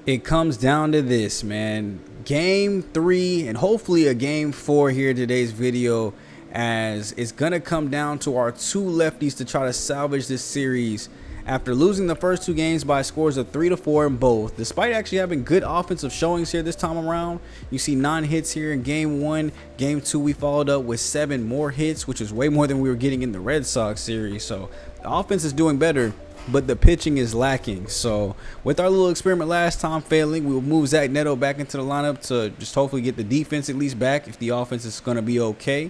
It comes down to this, man. Game 3 and hopefully a game 4 here in today's video, as it's going to come down to our two lefties to try to salvage this series after losing the first two games by scores of 3-4 in both. Despite actually having good offensive showings here this time around, you see 9 hits here in game 1. Game 2 we followed up with 7 more hits, which is way more than we were getting in the Red Sox series. So the offense is doing better, but the pitching is lacking. So with our little experiment last time failing, we'll move Zach Neto back into the lineup to just hopefully get the defense at least back if the offense is going to be okay,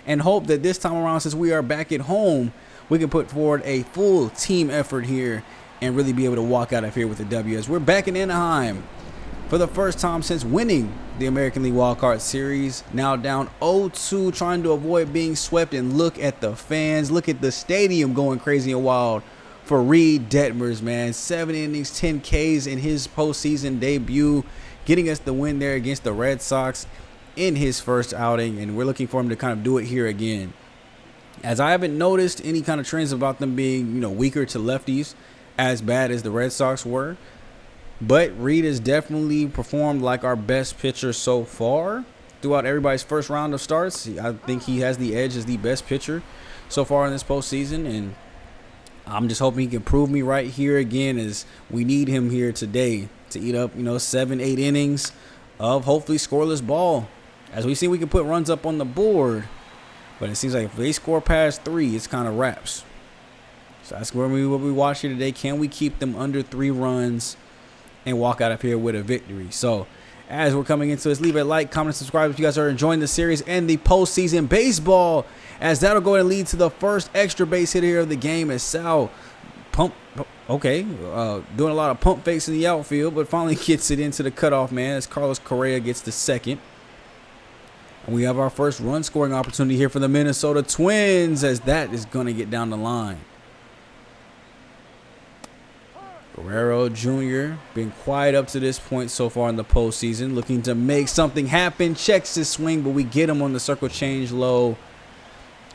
and hope that this time around, since we are back at home, we can put forward a full team effort here and really be able to walk out of here with a W, as we're back in Anaheim for the first time since winning the American League Wildcard Series. Now down 0-2, trying to avoid being swept, and look at the fans. Look at the stadium going crazy and wild for Reed Detmers, man. 7 innings, 10 Ks in his postseason debut, getting us the win there against the Red Sox in his first outing, and we're looking for him to kind of do it here again, as I haven't noticed any kind of trends about them being, weaker to lefties as bad as the Red Sox were. But Reed has definitely performed like our best pitcher so far throughout everybody's first round of starts. I think he has the edge as the best pitcher so far in this postseason, and I'm just hoping he can prove me right here again, as we need him here today to eat up, 7-8 innings of hopefully scoreless ball. As we see, we can put runs up on the board, but it seems like if they score past 3, it's kind of wraps. So that's what we watch here today. Can we keep them under 3 runs and walk out of here with a victory? So as we're coming into this, leave a like, comment, and subscribe if you guys are enjoying the series and the postseason baseball, as that'll go ahead and lead to the first extra base hit here of the game, as Sal doing a lot of pump fakes in the outfield, but finally gets it into the cutoff man, as Carlos Correa gets the second. And we have our first run scoring opportunity here for the Minnesota Twins, as that is going to get down the line. Guerrero Jr. been quiet up to this point so far in the postseason, looking to make something happen. Checks his swing, but we get him on the circle change low.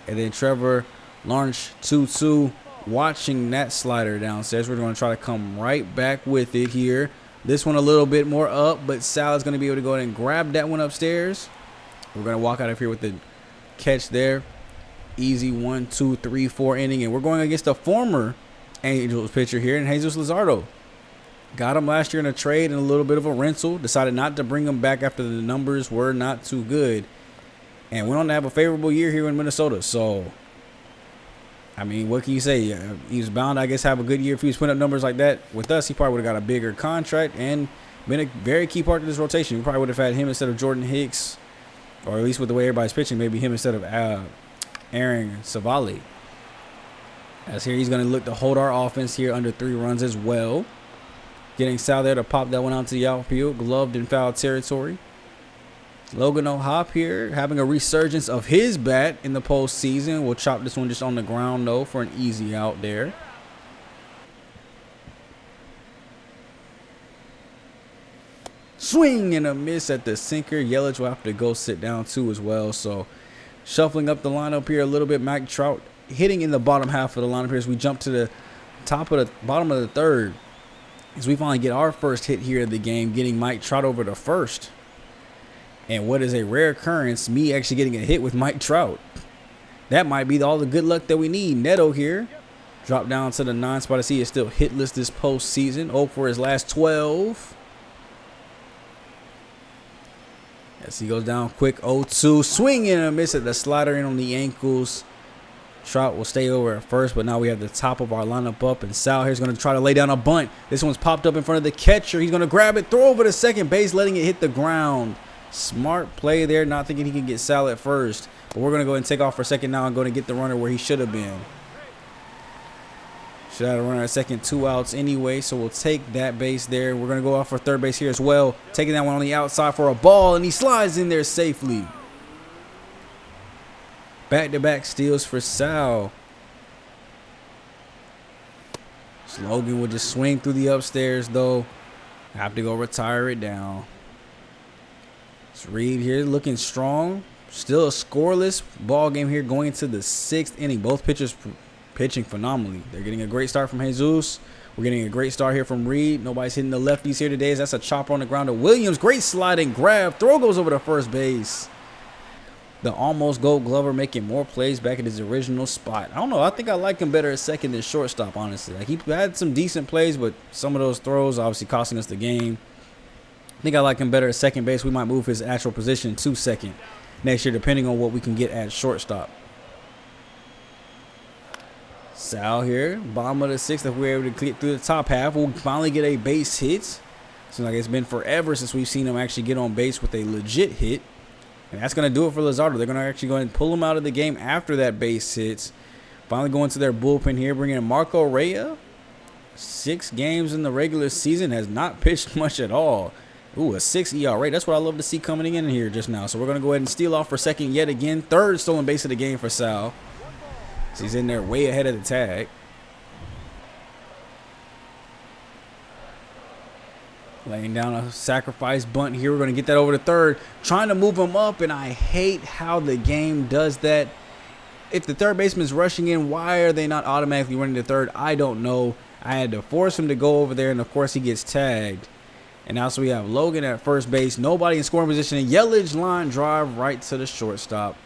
And then Trevor Lawrence 2-2, watching that slider downstairs. We're going to try to come right back with it here. This one a little bit more up, but Sal is going to be able to go ahead and grab that one upstairs. We're going to walk out of here with the catch there. Easy 1, 2, 3, 4 inning. And we're going against a former Angels pitcher here in Jesus Luzardo. Got him last year in a trade and a little bit of a rental. Decided not to bring him back after the numbers were not too good, and went on to have a favorable year here in Minnesota. So, I mean, what can you say? He was bound, I guess, have a good year if he was putting up numbers like that. With us, he probably would have got a bigger contract and been a very key part of this rotation. We probably would have had him instead of Jordan Hicks, or at least with the way everybody's pitching, maybe him instead of Aaron Savali. As here he's going to look to hold our offense here under 3 runs as well. Getting Sal there to pop that one out to the outfield. Gloved in foul territory. Logan O'Hop here having a resurgence of his bat in the postseason. We'll chop this one just on the ground, though, for an easy out there. Swing and a miss at the sinker. Yelich will have to go sit down, too, as well. So shuffling up the lineup here a little bit. Mike Trout hitting in the bottom half of the lineup here as we jump to the bottom of the third, as we finally get our first hit here of the game, getting Mike Trout over to first. And what is a rare occurrence, me actually getting a hit with Mike Trout. That might be all the good luck that we need. Neto here dropped down to the 9 spot. I see he's still hitless this postseason. 0 for his last 12. As he goes down quick, 0-2. Swing and a miss at the slider in on the ankles. Trout will stay over at first, but now we have the top of our lineup up, and Sal here is going to try to lay down a bunt. This one's popped up in front of the catcher. He's going to grab it, throw over to second base, letting it hit the ground. Smart play there, not thinking he can get Sal at first. But we're going to go ahead and take off for second now and go and get the runner where he should have been. Should have a runner at second, 2 outs anyway, so we'll take that base there. We're going to go off for third base here as well, taking that one on the outside for a ball, and he slides in there safely. Back-to-back steals for Sal. Logan will just swing through the upstairs, though. Have to go retire it down. It's Reed here looking strong. Still a scoreless ball game here going into the 6th inning. Both pitchers pitching phenomenally. They're getting a great start from Jesus We're getting a great start here from Reed. Nobody's hitting the lefties here today. That's a chopper on the ground to Williams. Great sliding grab. Throw goes over to first base. The almost Gold Glover making more plays back at his original spot. I don't know. I think I like him better at second than shortstop, honestly. Like, he had some decent plays, but some of those throws obviously costing us the game. I think I like him better at second base. We might move his actual position to second next year, depending on what we can get at shortstop. Sal here, bottom of the sixth. If we're able to get through the top half, we'll finally get a base hit. Seems like it's been forever since we've seen him actually get on base with a legit hit. And that's going to do it for Luzardo. They're going to actually go ahead and pull him out of the game after that base hits. Finally going to their bullpen here, bringing in Marco Rea. 6 games in the regular season, has not pitched much at all. Ooh, a 6 ERA. That's what I love to see coming in here just now. So we're going to go ahead and steal off for second yet again. 3rd stolen base of the game for Sal. So he's in there way ahead of the tag. Laying down a sacrifice bunt here. We're going to get that over to 3rd. Trying to move him up, and I hate how the game does that. If the 3rd baseman's rushing in, why are they not automatically running to 3rd? I don't know. I had to force him to go over there, and of course he gets tagged. And now so we have Logan at first base. Nobody in scoring position. And Yelich line drive right to the shortstop.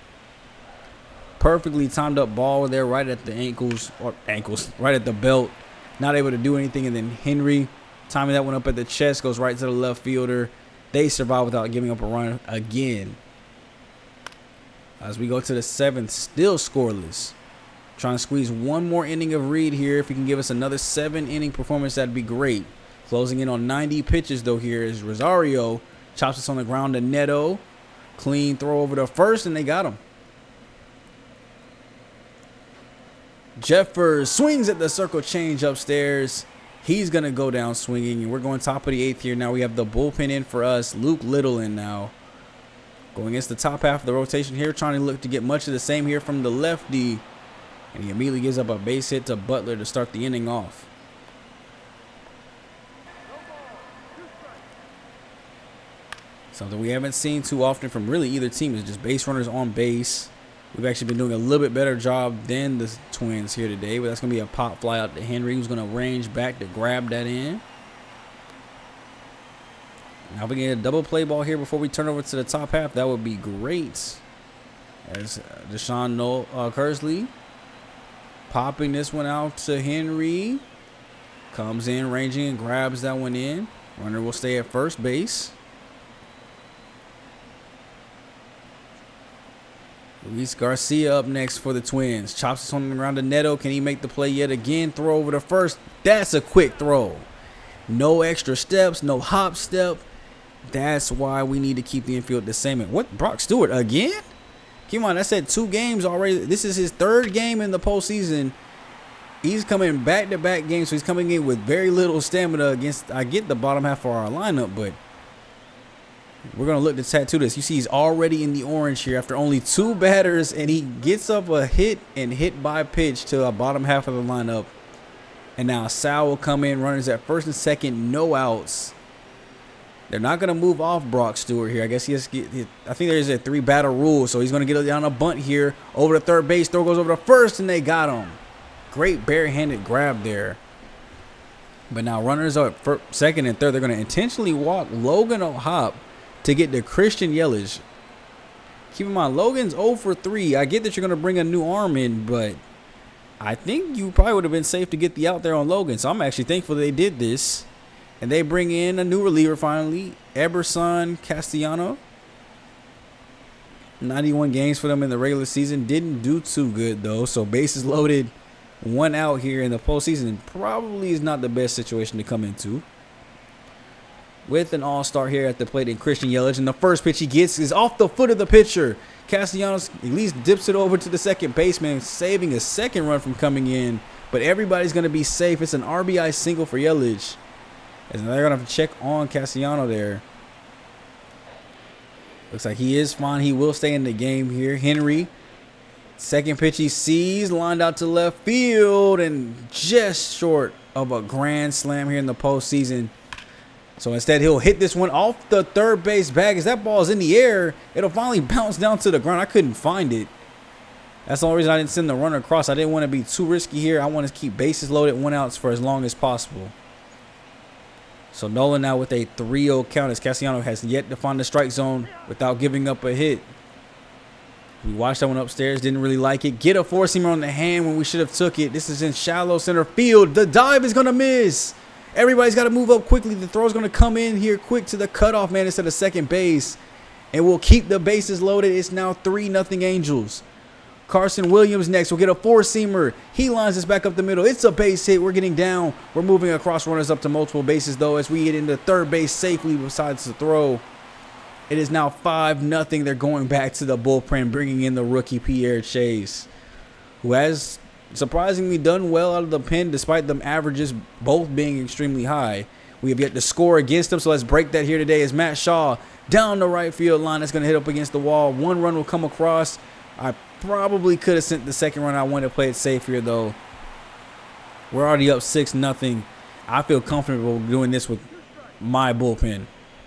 Perfectly timed up ball there right at the ankles, right at the belt. Not able to do anything, and then Henry timing that one up at the chest, goes right to the left fielder. They survive without giving up a run again. As we go to the 7th, still scoreless. Trying to squeeze one more inning of Reed here. If he can give us another 7-inning performance, that'd be great. Closing in on 90 pitches, though, here is Rosario. Chops us on the ground to Neto. Clean throw over to first, and they got him. Jeffers swings at the circle change upstairs. He's going to go down swinging, and we're going top of the 8th here. Now we have the bullpen in for us. Luke Little in now. Going against the top half of the rotation here, trying to look to get much of the same here from the lefty. And he immediately gives up a base hit to Butler to start the inning off. Something we haven't seen too often from really either team is just base runners on base. We've actually been doing a little bit better job than the Twins here today, but that's going to be a pop fly out to Henry, who's going to range back to grab that in. Now if we get a double play ball here before we turn over to the top half, that would be great. As Deshaun Kersley popping this one out to Henry. Comes in, ranging, and grabs that one in. Runner will stay at first base. Luis Garcia up next for the Twins. Chops us on the ground to Neto. Can he make the play yet again? Throw over to first. That's a quick throw. No extra steps, no hop step. That's why we need to keep the infield the same. What? Brock Stewart again? Come on, I said 2 games already. This is his 3rd game in the postseason. He's coming back-to-back games, so he's coming in with very little stamina against, I get the bottom half of our lineup, but we're going to look to tattoo this. You see he's already in the orange here after only 2 batters, and he gets up a hit and hit by pitch to a bottom half of the lineup. And now Sal will come in, runners at first and second, no outs. They're not going to move off Brock Stewart here. I guess I think there's a 3-batter rule, so he's going to get down a bunt here. Over to 3rd base, throw goes over to first, and they got him. Great barehanded grab there. But now runners are at second and 3rd. They're going to intentionally walk Logan O'Hop to get to Christian Yelich. Keep in mind, Logan's 0 for 3. I get that you're going to bring a new arm in, but I think you probably would have been safe to get the out there on Logan. So I'm actually thankful they did this. And they bring in a new reliever finally, Eberson Castellano. 91 games for them in the regular season. Didn't do too good, though. So bases loaded, 1 out here in the postseason. Probably is not the best situation to come into. With an all-star here at the plate in Christian Yelich. And the first pitch he gets is off the foot of the pitcher. Castellanos at least dips it over to the second baseman, saving a 2nd run from coming in. But everybody's going to be safe. It's an RBI single for Yelich. And they're going to have to check on Castellano there. Looks like he is fine. He will stay in the game here. Henry, 2nd pitch he sees, lined out to left field, and just short of a grand slam here in the postseason. So instead, he'll hit this one off the 3rd base bag. As that ball is in the air, it'll finally bounce down to the ground. I couldn't find it. That's the only reason I didn't send the runner across. I didn't want to be too risky here. I want to keep bases loaded, 1 outs for as long as possible. So Nolan now with a 3-0 count as Castellanos has yet to find the strike zone without giving up a hit. We watched that one upstairs, didn't really like it. Get a four-seamer on the hand when we should have took it. This is in shallow center field. The dive is going to miss. Everybody's got to move up quickly. The throw's going to come in here quick to the cutoff man instead of second base. And we'll keep the bases loaded. It's now 3-0 Angels. Carson Williams next. We'll get a four-seamer. He lines us back up the middle. It's a base hit. We're getting down. We're moving across runners up to multiple bases, though, as we get into third base safely besides the throw. It is now 5-0. They're going back to the bullpen, bringing in the rookie Pierre Chase, who has surprisingly done well out of the pen despite them averages both being extremely high. We have yet to score against him, so let's break that here today as Matt Shaw down the right field line. That's going to hit up against the wall. 1 run will come across. I probably could have sent the second run. I wanted to play it safe here, though. We're already up 6-0. I feel comfortable doing this with my bullpen.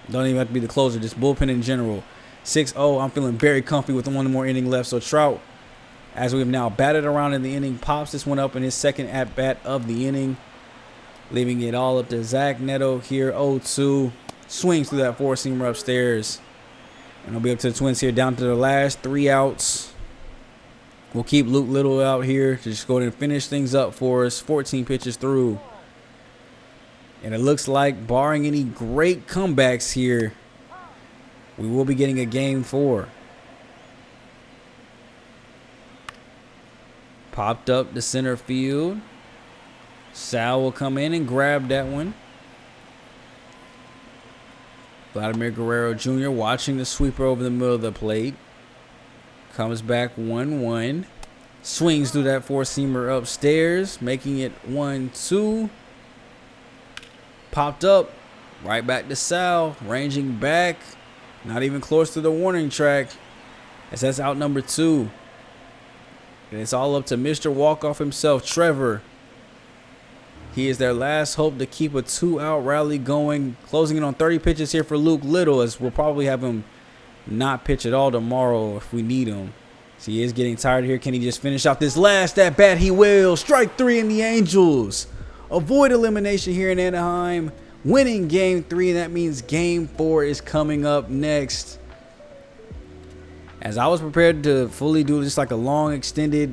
Don't even have to be the closer, just bullpen in general. 6-0, I'm feeling very comfy with 1 more inning left. So Trout, as we've now batted around in the inning, pops this one up in his second at-bat of the inning, leaving it all up to Zach Neto here, 0-2. Swings through that four-seamer upstairs. And it'll be up to the Twins here down to the last 3 outs. We'll keep Luke Little out here to just go ahead and finish things up for us. 14 pitches through. And it looks like, barring any great comebacks here, we will be getting a game 4. Popped up to center field. Sal will come in and grab that one. Vladimir Guerrero Jr. watching the sweeper over the middle of the plate. Comes back 1-1. Swings through that four-seamer upstairs, making it 1-2. Popped up, right back to Sal, ranging back, not even close to the warning track, as that's out number 2. And it's all up to Mr. Walkoff himself, Trevor. He is their last hope to keep a 2-out rally going, closing in on 30 pitches here for Luke Little, as we'll probably have him not pitch at all tomorrow if we need him. So he is getting tired here. Can he just finish out this last at bat? He will. Strike 3 in the Angels. Avoid elimination here in Anaheim, winning game 3, and that means game 4 is coming up next. As I was prepared to fully do just like a long extended,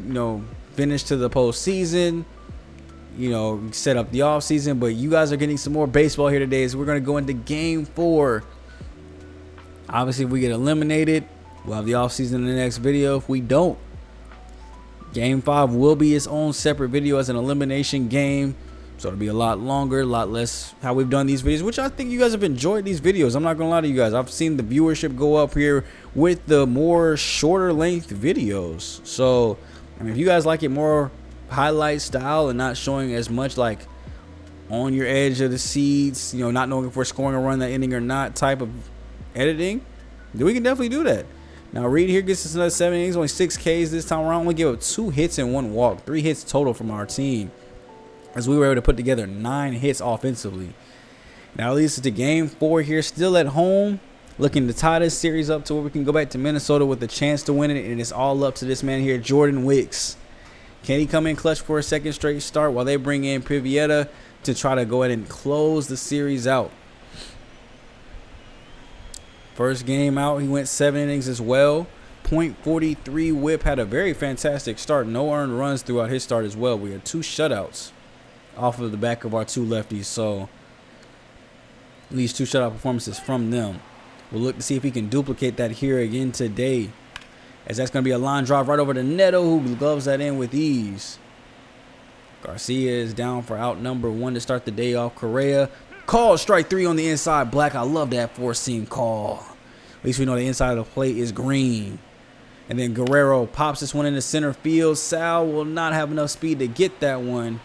finish to the postseason, set up the offseason, but you guys are getting some more baseball here today, so we're going to go into game 4. Obviously, if we get eliminated, we'll have the offseason in the next video. If we don't, game 5 will be its own separate video as an elimination game. So it'll be a lot longer, a lot less how we've done these videos, which I think you guys have enjoyed these videos. I'm not going to lie to you guys. I've seen the viewership go up here with the more shorter length videos. So, if you guys like it more highlight style and not showing as much like on your edge of the seats, not knowing if we're scoring a run that inning or not type of editing, then we can definitely do that. Now, Reed here gets us another 7 innings, only 6 Ks this time around. Only give up 2 hits and 1 walk, 3 hits total from our team, as we were able to put together 9 hits offensively. Now, it leads us to game 4 here, still at home, looking to tie this series up to where we can go back to Minnesota with a chance to win it, and it's all up to this man here, Jordan Wicks. Can he come in clutch for a second straight start while they bring in Pivietta to try to go ahead and close the series out? First game out, he went 7 innings as well. .43 whip, had a very fantastic start. No earned runs throughout his start as well. We had 2 shutouts off of the back of our 2 lefties. So at least 2 shutout performances from them. We'll look to see if he can duplicate that here again today, as that's going to be a line drive right over to Neto, who gloves that in with ease. Garcia is down for out number 1 to start the day off. Correa call strike 3 on the inside. Black, I love that 4-seam call. At least we know the inside of the plate is green. And then Guerrero pops this one into center field. Sal will not have enough speed to get that one.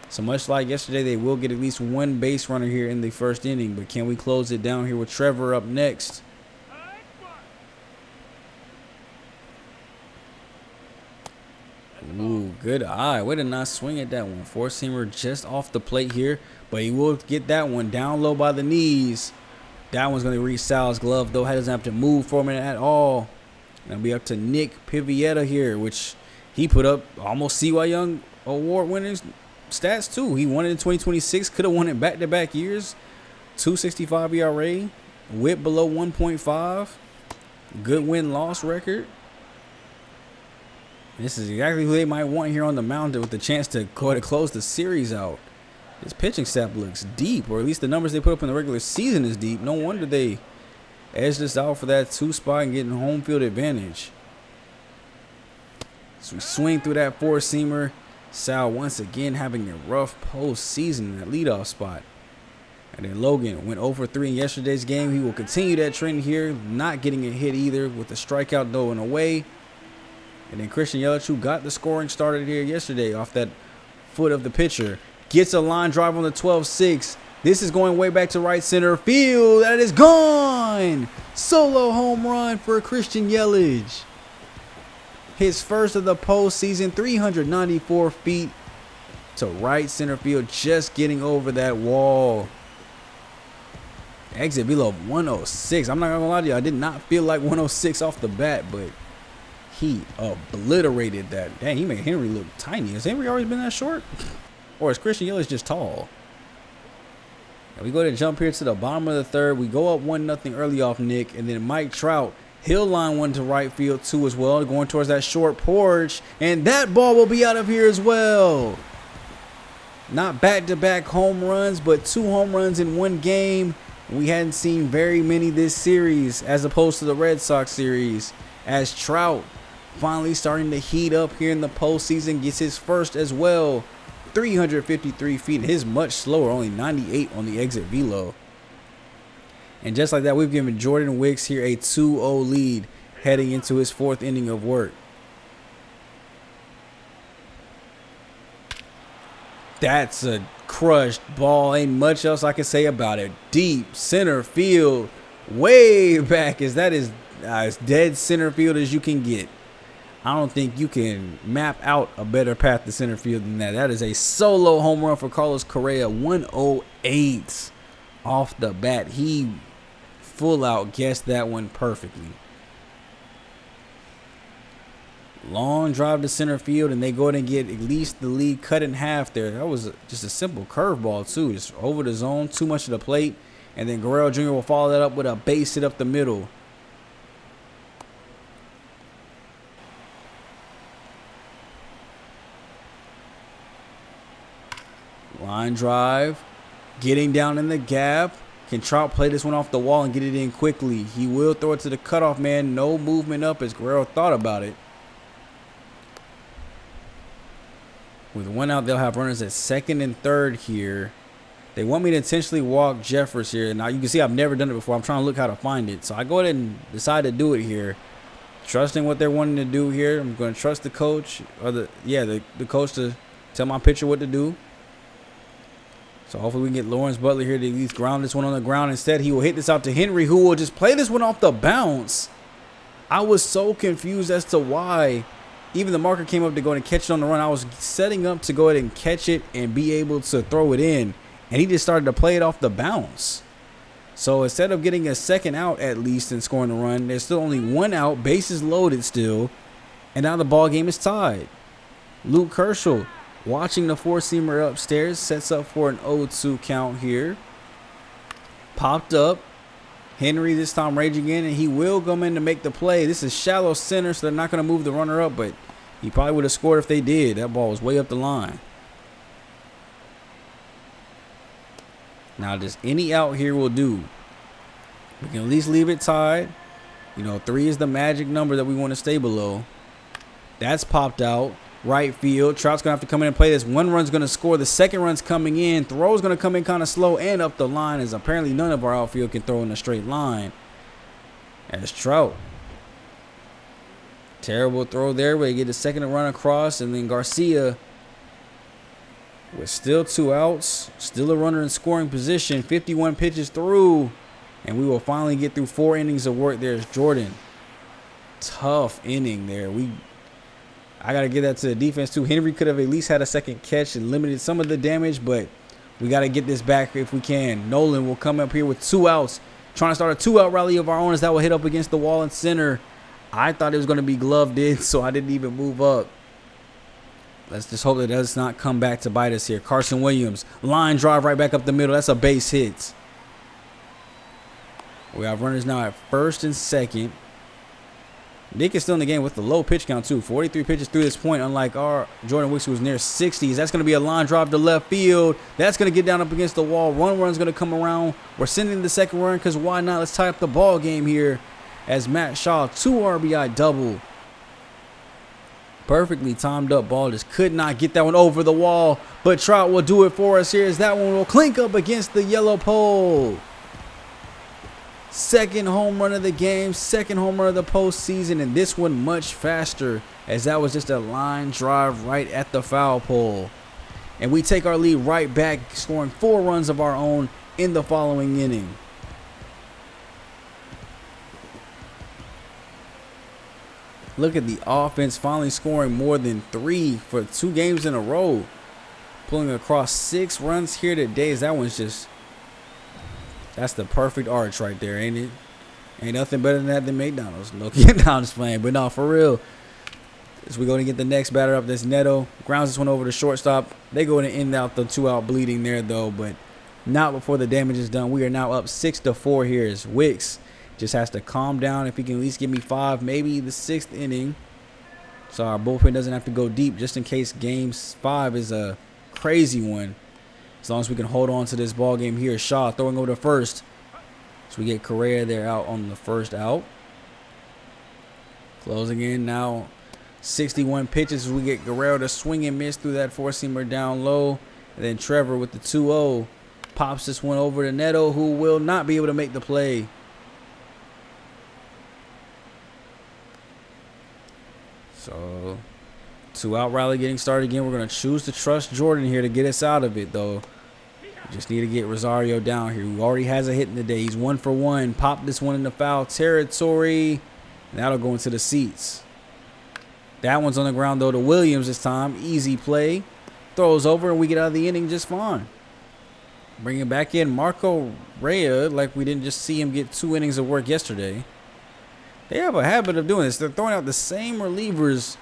So much like yesterday, they will get at least 1 base runner here in the first inning. But can we close it down here with Trevor up next? Ooh, good eye. Way to not swing at that one. 4-seamer just off the plate here. But he will get that one down low by the knees. That one's going to reach Sal's glove, though. He doesn't have to move for a minute at all. It'll be up to Nick Pivietta here, which He put up almost CY Young award winning stats too. He won it in 2026. Could have won it back-to-back years. 2.65 ERA. WHIP below 1.5. Good win-loss record. This is exactly who they might want here on the mound with the chance to go ahead and close the series out. His pitching staff looks deep, or at least the numbers they put up in the regular season is deep. No wonder they edged this out for that 2 spot and getting home field advantage. So we swing through that 4-seamer. Sal once again having a rough postseason in that leadoff spot. And then Logan went 0-for-3 in yesterday's game. He will continue that trend here, not getting a hit either with the strikeout going away. And then Christian Yelich, who got the scoring started here yesterday off that foot of the pitcher, gets a line drive on the 12-6. This is going way back to right center field. That is gone. Solo home run for Christian Yelich. His first of the postseason, 394 feet to right center field, just getting over that wall. Exit below 106. I'm not gonna lie to you, I did not feel like 106 off the bat, but he obliterated that. Dang, he made Henry look tiny. Has Henry always been that short? Or is Christian Yelich just tall? And we go to jump here to the bottom of the third. We go up 1-0 early off Nick, and then Mike Trout. He'll line one to right field too as well, going towards that short porch, and that ball will be out of here as well. Not back-to-back home runs, but 2 home runs in one game. We hadn't seen very many this series as opposed to the Red Sox series, as Trout finally starting to heat up here in the postseason, gets his first as well. 353 feet, and his much slower, only 98 on the exit velo. And just like that, we've given Jordan Wicks here a 2-0 lead heading into his 4th inning of work. That's a crushed ball. Ain't much else I can say about it. Deep center field, way back, as that is as dead center field as you can get. I don't think you can map out a better path to center field than that. That is a solo home run for Carlos Correa. 108 off the bat. He full out guessed that one perfectly. Long drive to center field, and they go ahead and get at least the lead cut in half there. That was just a simple curveball too, just over the zone, too much of the plate, and then Guerrero Jr. will follow that up with a base hit up the middle. Line drive, getting down in the gap. Can Trout play this one off the wall and get it in quickly? He will throw it to the cutoff man. No movement up as Guerrero thought about it. With 1 out, they'll have runners at 2nd and 3rd here. They want me to intentionally walk Jeffers here. Now, you can see I've never done it before. I'm trying to look how to find it. So I go ahead and decide to do it here. Trusting what they're wanting to do here. I'm going to trust the coach, or the coach to tell my pitcher what to do. So hopefully we can get Lawrence Butler here to at least ground this one on the ground. Instead, he will hit this out to Henry, who will just play this one off the bounce. I was so confused as to why. Even the marker came up to go and catch it on the run. I was setting up to go ahead and catch it and be able to throw it in. And he just started to play it off the bounce. So instead of getting a 2nd out at least and scoring a run, there's still only 1 out, bases loaded still. And now the ball game is tied. Luke Kershaw, watching the 4-seamer upstairs, sets up for an 0-2 count here. Popped up. Henry this time raging in, and he will come in to make the play. This is shallow center, so they're not going to move the runner up, but he probably would have scored if they did. That ball was way up the line. Now, just any out here will do. We can at least leave it tied. 3 is the magic number that we want to stay below. That's popped out. Right field. Trout's going to have to come in and play this. 1 run's going to score. The 2nd run's coming in. Throw's going to come in kind of slow and up the line, as apparently none of our outfield can throw in a straight line. That's Trout. Terrible throw there, but they get the 2nd run across, and then Garcia with still 2 outs. Still a runner in scoring position. 51 pitches through, and we will finally get through 4 innings of work. There's Jordan. Tough inning there. I got to give that to the defense, too. Henry could have at least had a 2nd catch and limited some of the damage, but we got to get this back if we can. Nolan will come up here with 2 outs, trying to start a 2-out rally of our own as that will hit up against the wall in center. I thought it was going to be gloved in, so I didn't even move up. Let's just hope that it does not come back to bite us here. Carson Williams, line drive right back up the middle. That's a base hit. We have runners now at first and second. Nick is still in the game with the low pitch count too. 43 pitches through this point, unlike our Jordan Wicks, who was near 60s. That's going to be a line drive to left field. That's going to get down up against the wall. One run's going to come around. We're sending the second run because why not? Let's tie up the ball game here as Matt Shaw, 2 RBI double. Perfectly timed up ball. Just could not get that one over the wall. But Trout will do it for us here as that one will clink up against the yellow pole. Second home run of the game, second home run of the postseason, and this one much faster as that was just a line drive right at the foul pole. And we take our lead right back, scoring 4 runs of our own in the following inning. Look at the offense finally scoring more than 3 for 2 games in a row. Pulling across 6 runs here today. That one's just... That's the perfect arch right there, ain't it? Ain't nothing better than that than McDonald's. No, I'm just playing. But no, for real. As we go to get the next batter up, that's Neto. Grounds this one over to shortstop. They go to end out the 2-out bleeding there, though. But not before the damage is done. We are now up 6-4 here as Wicks just has to calm down. If he can at least give me 5, maybe the 6th inning. So our bullpen doesn't have to go deep just in case game 5 is a crazy one. As long as we can hold on to this ball game here. Shaw throwing over to first. So we get Correa there out on the first out. Closing in now. 61 pitches as we get Guerrero to swing and miss through that 4-seamer down low. And then Trevor with the 2-0 pops this one over to Neto, who will not be able to make the play. So 2-out rally getting started again. We're going to choose to trust Jordan here to get us out of it, though. We just need to get Rosario down here, who already has a hit in the day. He's 1 for 1. Pop this one in the foul territory. And that'll go into the seats. That one's on the ground, though, to Williams this time. Easy play. Throws over, and we get out of the inning just fine. Bringing back in Marco Rea, like we didn't just see him get 2 innings of work yesterday. They have a habit of doing this. They're throwing out the same relievers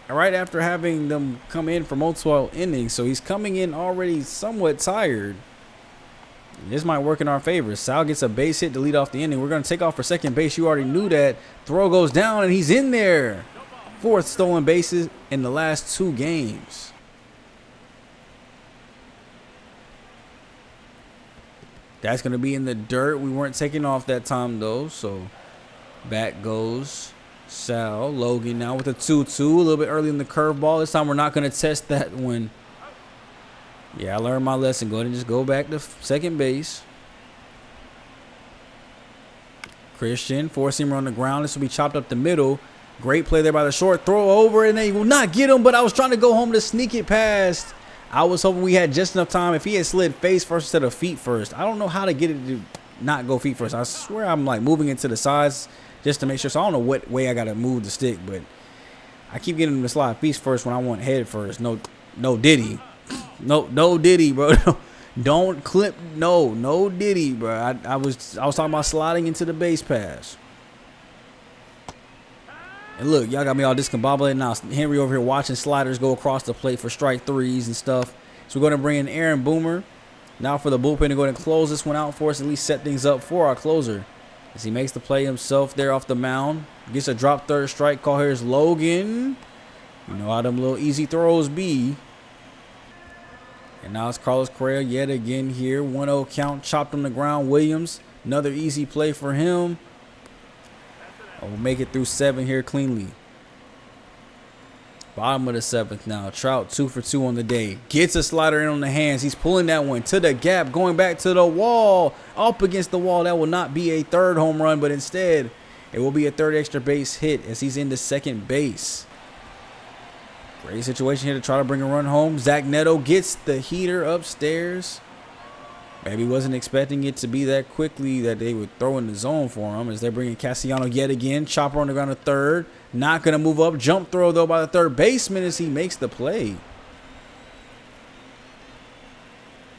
right after having them come in for multiple innings. So he's coming in already somewhat tired. This might work in our favor. Sal gets a base hit to lead off the inning. We're going to take off for second base. You already knew that. Throw goes down, and he's in there. 4th stolen bases in the last 2 games. That's going to be in the dirt. We weren't taking off that time, though. So back goes Sal. Logan now with a 2-2. A little bit early in the curveball. This time we're not going to test that one. Yeah, I learned my lesson. Go ahead and just go back to second base. Christian, 4-seamer on the ground. This will be chopped up the middle. Great play there by the short. Throw over, and they will not get him, but I was trying to go home to sneak it past. I was hoping we had just enough time. If he had slid face first instead of feet first, I don't know how to get it to not go feet first. I swear I'm like moving it to the sides just to make sure. So I don't know what way I got to move the stick, but I keep getting him to slide feet first when I want head first. No Diddy. No Diddy, bro. Don't clip. No Diddy, bro. I was talking about sliding into the base pass. And look, y'all got me all discombobulated now. Henry over here watching sliders go across the plate for strike 3s and stuff. So we're going to bring in Aaron Boomer now for the bullpen to go ahead and close this one out for us. At least set things up for our closer as he makes the play himself there off the mound. Gets a drop third strike call. Here's Logan. You know how them little easy throws be. And now it's Carlos Correa yet again here. 1-0 count, chopped on the ground. Williams, another easy play for him. We'll make it through 7 here cleanly. Bottom of the 7th now. Trout 2 for 2 on the day. Gets a slider in on the hands. He's pulling that one to the gap, going back to the wall. Up against the wall. That will not be a 3rd home run, but instead it will be a 3rd extra base hit as he's into second base. Great situation here to try to bring a run home. Zach Neto gets the heater upstairs. Maybe wasn't expecting it to be that quickly that they would throw in the zone for him as they're bringing Cassiano yet again. Chopper on the ground to 3rd. Not going to move up. Jump throw, though, by the 3rd baseman as he makes the play.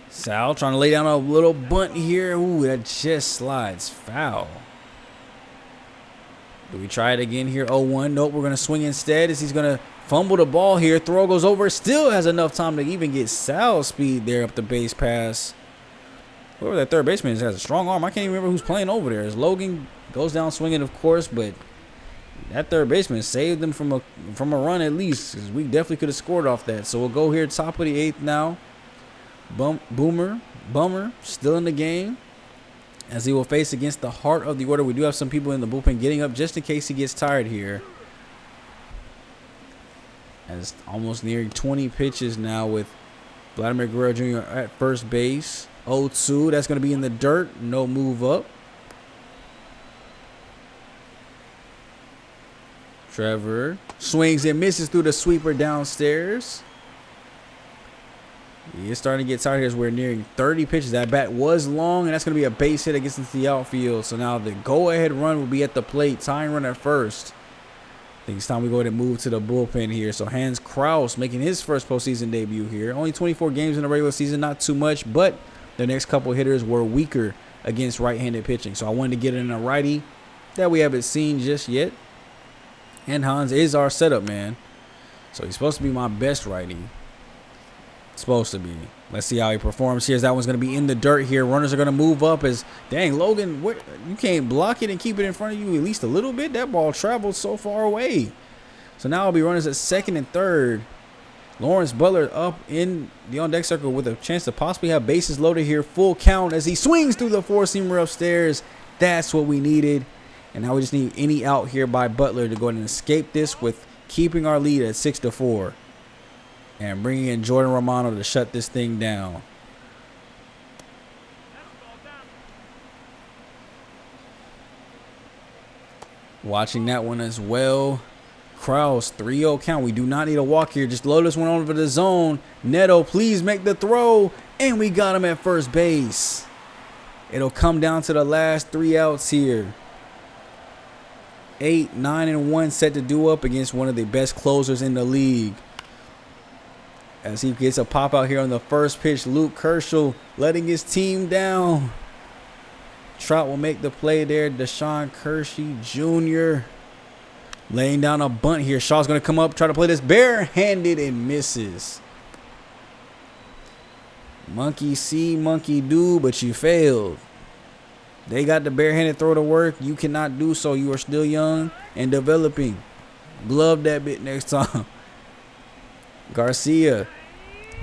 Sal trying to lay down a little bunt here. Ooh, that just slides foul. Do we try it again here? 0-1. Nope, we're going to swing instead as he's going to fumble the ball here. Throw goes over. Still has enough time to even get Sal's speed there up the base pass. Whoever that third baseman is has a strong arm. I can't even remember who's playing over there. As Logan goes down swinging, of course, but that third baseman saved them from a run at least, because we definitely could have scored off that. So we'll go here top of the 8th now. Bummer still in the game, as he will face against the heart of the order. We do have some people in the bullpen getting up just in case he gets tired here. As almost nearing 20 pitches now with Vladimir Guerrero Jr. at first base. 0-2. That's going to be in the dirt. No move up. Trevor swings and misses through the sweeper downstairs. He is starting to get tired here as we're nearing 30 pitches. That bat was long, and that's going to be a base hit that gets into the outfield. So now the go-ahead run will be at the plate. Tying run at first. I think it's time we go ahead and move to the bullpen here. So Hans Kraus making his first postseason debut here. Only 24 games in the regular season, not too much, but the next couple hitters were weaker against right-handed pitching. So I wanted to get in a righty that we haven't seen just yet. And Hans is our setup man. So he's supposed to be my best righty. Supposed to be. Let's see how he performs here. That one's going to be in the dirt here. Runners are going to move up as, dang, Logan, what, you can't block it and keep it in front of you at least a little bit? That ball traveled so far away. So now I'll be runners at second and third. Lawrence Butler up in the on-deck circle with a chance to possibly have bases loaded here. Full count as he swings through the four-seamer upstairs. That's what we needed. And now we just need any out here by Butler to go ahead and escape this with keeping our lead at 6-4. And bringing in Jordan Romano to shut this thing down. Watching that one as well. Kraus, 3-0 count. We do not need a walk here. Just load this one over the zone. Neto, please make the throw. And we got him at first base. It'll come down to the last 3 outs here. 8, 9, and 1 set to do up against one of the best closers in the league. As he gets a pop out here on the first pitch, Luke Kershaw letting his team down. Trout will make the play there. Deshaun Kershaw Jr. laying down a bunt here. Shaw's going to come up, try to play this barehanded and misses. Monkey see, monkey do, but you failed. They got the barehanded throw to work. You cannot do so. You are still young and developing. Glove that bit next time. Garcia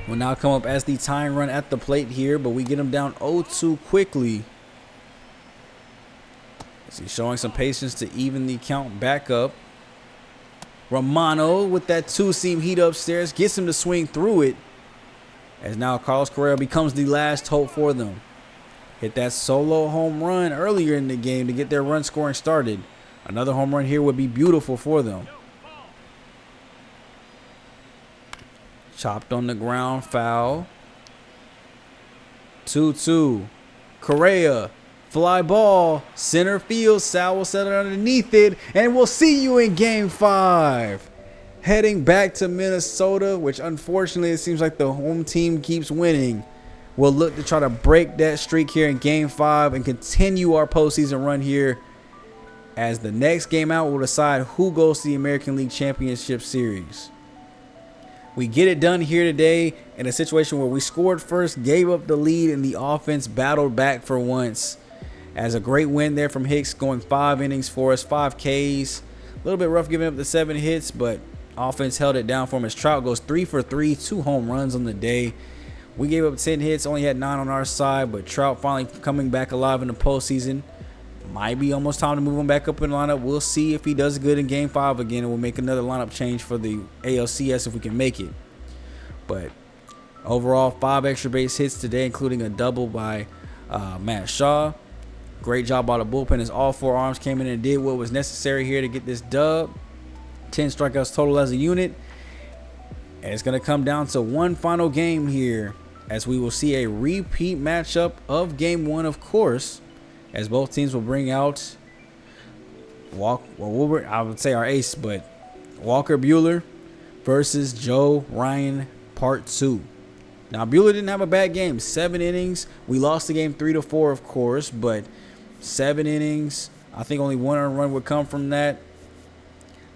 will now come up as the tying run at the plate here, but we get him down 0-2 quickly. As he's showing some patience to even the count back up. Romano with that two-seam heat upstairs gets him to swing through it. As now Carlos Correa becomes the last hope for them. Hit that solo home run earlier in the game to get their run scoring started. Another home run here would be beautiful for them. Chopped on the ground, foul. 2-2. Correa, fly ball, center field. Sal will set it underneath it, and we'll see you in Game 5. Heading back to Minnesota, which unfortunately it seems like the home team keeps winning. We'll look to try to break that streak here in Game 5 and continue our postseason run here, as the next game out will decide who goes to the American League Championship Series. We get it done here today in a situation where we scored first, gave up the lead, and the offense battled back for once. As a great win there from Hicks, going 5 innings for us, 5 Ks. A little bit rough giving up the 7 hits, but offense held it down for him as Trout goes 3 for 3, 2 home runs on the day. We gave up 10 hits, only had 9 on our side, but Trout finally coming back alive in the postseason. Might be almost time to move him back up in the lineup. We'll see if he does good in Game 5 again, and we'll make another lineup change for the ALCS if we can make it. But overall, 5 extra base hits today, including a double by Matt Shaw. Great job by the bullpen as all 4 arms came in and did what was necessary here to get this dub. 10 strikeouts total as a unit. And it's going to come down to one final game here, as we will see a repeat matchup of Game 1, of course, as both teams will bring out I would say our ace, but Walker Buehler versus Joe Ryan Part 2. Now, Buehler didn't have a bad game. 7 innings. We lost the game 3-4, of course, but 7 innings, I think only one earned run would come from that.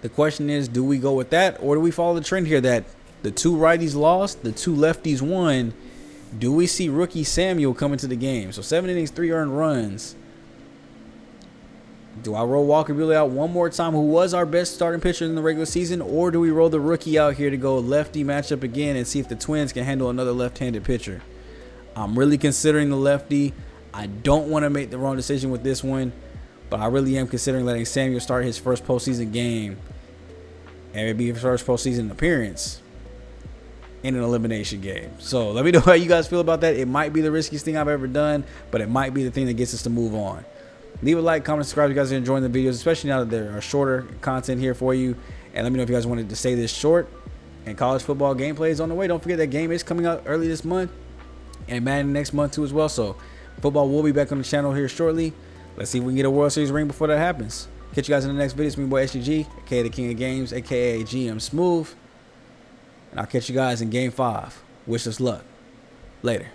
The question is, do we go with that, or do we follow the trend here that the 2 righties lost, the 2 lefties won? Do we see rookie Samuel come into the game? So 7 innings, 3 earned runs. Do I roll Walker Buehler out one more time, who was our best starting pitcher in the regular season, or do we roll the rookie out here to go lefty matchup again and see if the Twins can handle another left-handed pitcher? I'm really considering the lefty. I don't want to make the wrong decision with this one, but I really am considering letting Samuel start his first postseason game, and it'd be his first postseason appearance in an elimination game. So let me know how you guys feel about that. It might be the riskiest thing I've ever done, but it might be the thing that gets us to move on. Leave a like, comment, subscribe if you guys are enjoying the videos, especially now that there are shorter content here for you. And let me know if you guys wanted to stay this short. And college football gameplay is on the way. Don't forget that game is coming out early this month, and Madden next month too as well. So football will be back on the channel here shortly. Let's see if we can get a World Series ring before that happens. Catch you guys in the next video. It's me, boy SGG, aka the King of Games, aka GM Smooth. And I'll catch you guys in Game 5. Wish us luck. Later.